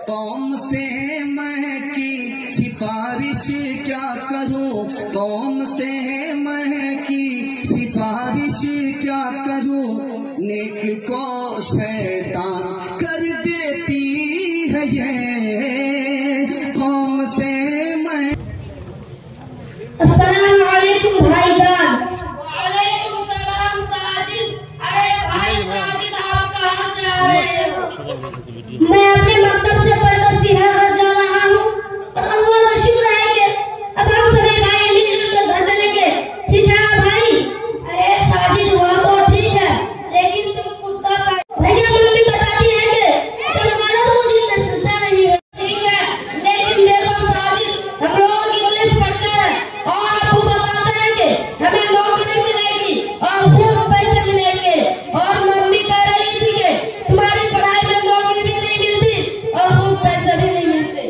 कौम से मैं की सिफारिश क्या करूं, कौम से मैं की सिफारिश क्या करूं, नेक को शैतान कर देती है ये कौम से मैं। अस्सलाम वालेकुम भाईजान। वालेकुम सलाम साजिद। अरे भाई साजिद, आप कहाँ से आ रहे हो? मैं अपने मकतब से पढ़कर श्रीनगर जा रहा हूँ और अल्लाह का शुक्र है कि अब हम सभी भाई मिलकर घर चलेंगे। ठीक है भाई? अरे साजिद, वह तो ठीक है, लेकिन तुम कुत्ता भैया मम्मी बताती है कि चमगादड़ को दिन में सुनता नहीं है। ठीक है, लेकिन देखो साजिद, हम लोग इंग्लिश पढ़ते हैं और आपको बताते हैं कि हमें नौकरी मिलेगी और खूब पैसे मिलेंगे, और मम्मी कह रही थी कि तुम्हारी पढ़ाई में नौकरी भी नहीं मिलती और खूब पैसे भी नहीं मिलते।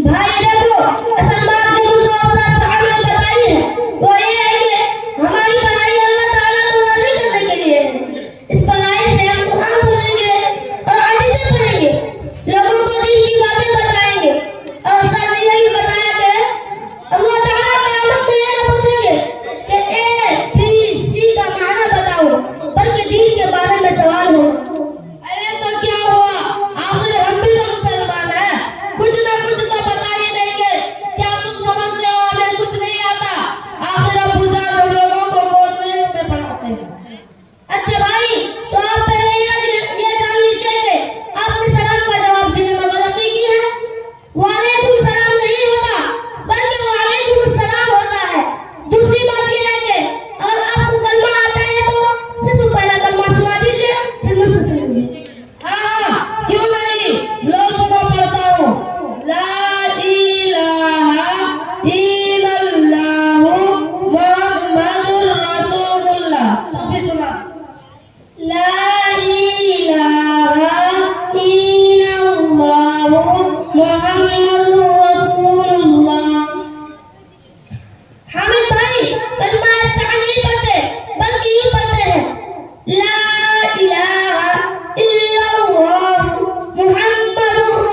भाई देखो, असल बात जो मुझे अपना साहब ने बताई है वो ये है कि हमारी पढ़ाई अल्लाह ताला को राजी करने के लिए है। इस पढ़ाई से हम कुरान सुनेंगे और हदीसें पढ़ेंगे, लोगों को दीन की बातें बताएंगे, और साथ ये भी बताया कि अल्लाह ताला क़यामत में ये पूछेंगे कि ए बी सी का माना बताओ, बल्कि दीन के बारे में सवाल हो। अरे तो क्या हुआ, आखिर हम भी तो मुसलमान हैं, कुछ ना कुछ तो बता ही देंगे। क्या तुम समझते हो हमें कुछ नहीं आता? आखिर अबू जान हम लोगों को कॉन्वेंट में पढ़ाते हैं। अच्छा भाई, तो आप पहले ये जान लीजिए कि आपने सलाम का जवाब देने में गलती की है। वालेकुम सलाम नहीं होता, बल्कि वालेकुम सलाम होता है। दूसरी बात यह है कि अगर आपको कलमा आता है तो सिर्फ पहला कलमा सुना दीजिए, फिर मुझसे सुनिए। हाँ, क्यों नहीं, लो सुनो, पढ़ता हूँ। ला इलाहा इल्लल्लाहु मुहम्मदुर रसूलुल्लाह। तुम भी सुना। ला इलाहा इल्लल्लाहु मुहम्मदुर रसूलुल्लाह। हामिद भाई, कलमा इस तरह नहीं पढ़ते, बल्कि यूं पढ़ते हैं, ला इलाहा इल्लल्लाहु मुहम्मदुर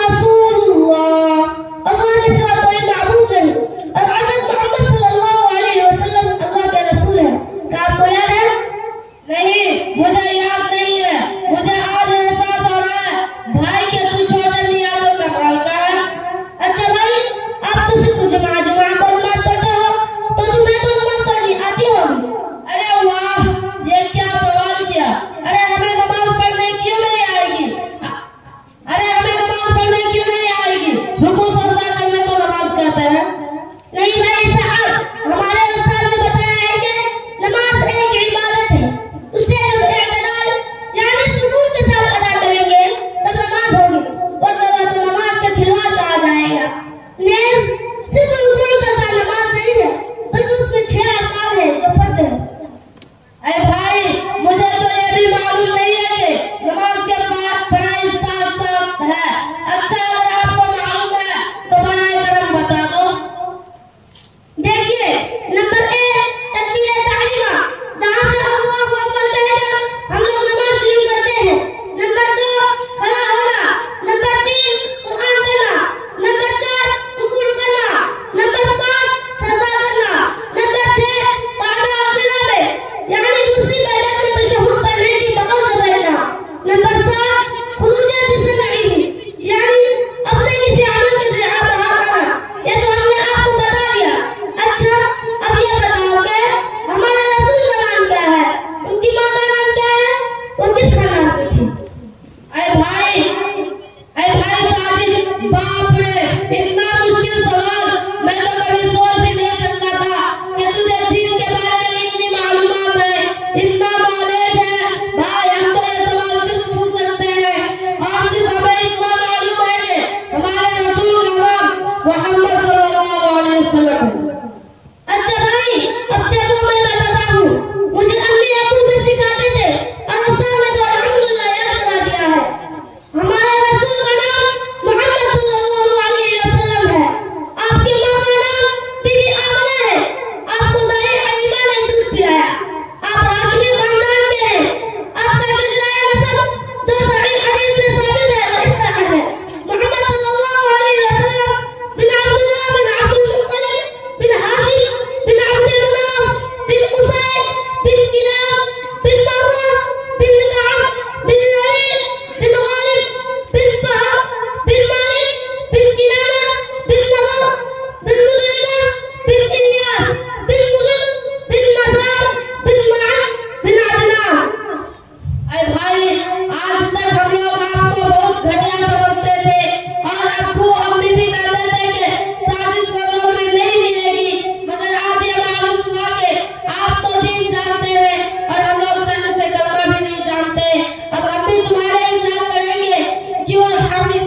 हामिद?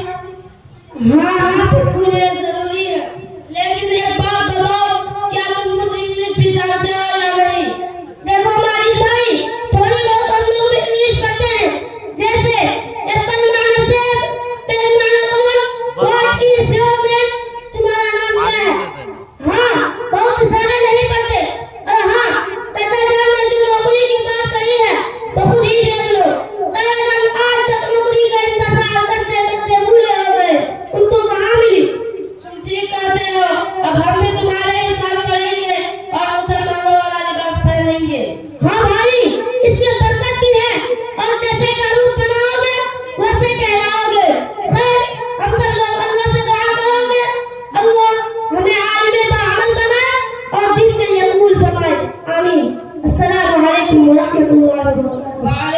हाँ बिल्कुल ये जरूरी है। लेकिन एक बात बताओ, क्या तुम कुछ इंग्लिश भी जानते हो या नहीं? देखो माजिद भाई, थोड़ी बहुत हम लोग भी इंग्लिश पढ़ते हैं। जैसे एप्पल माना सेब, पेन माना कौन, व्हाट इज योर नेम, तुम्हारा नाम क्या है? हाँ, बहुत सारे नहीं पढ़ते। और हाँ, चाचा जान ने जो नौकरी की बात कही है तो खुद ही देख लो। चाचा जान आज तक नौकरी का इंतजार करते करते बूढ़े हो गए, उनको कहाँ मिली? तुम ठीक कहते हो। अब हम भी तुम्हारे ही साथ पढ़ेंगे और मुसलमानों वाला लिबास पहनेंगे। हाँ भाई, इसमें बरकत भी है और जैसे का रूप बनाओगे वैसे कहलाओगे। खैर, हम सब लोग अल्लाह से दुआ करोगे, अल्लाह हमें आलिम बाअमल बनाए और दीन के लिए कबूल फरमाए। आमीन। अस्सलामु अलैकुम व रहमतुल्लाहि व बरकातुहू।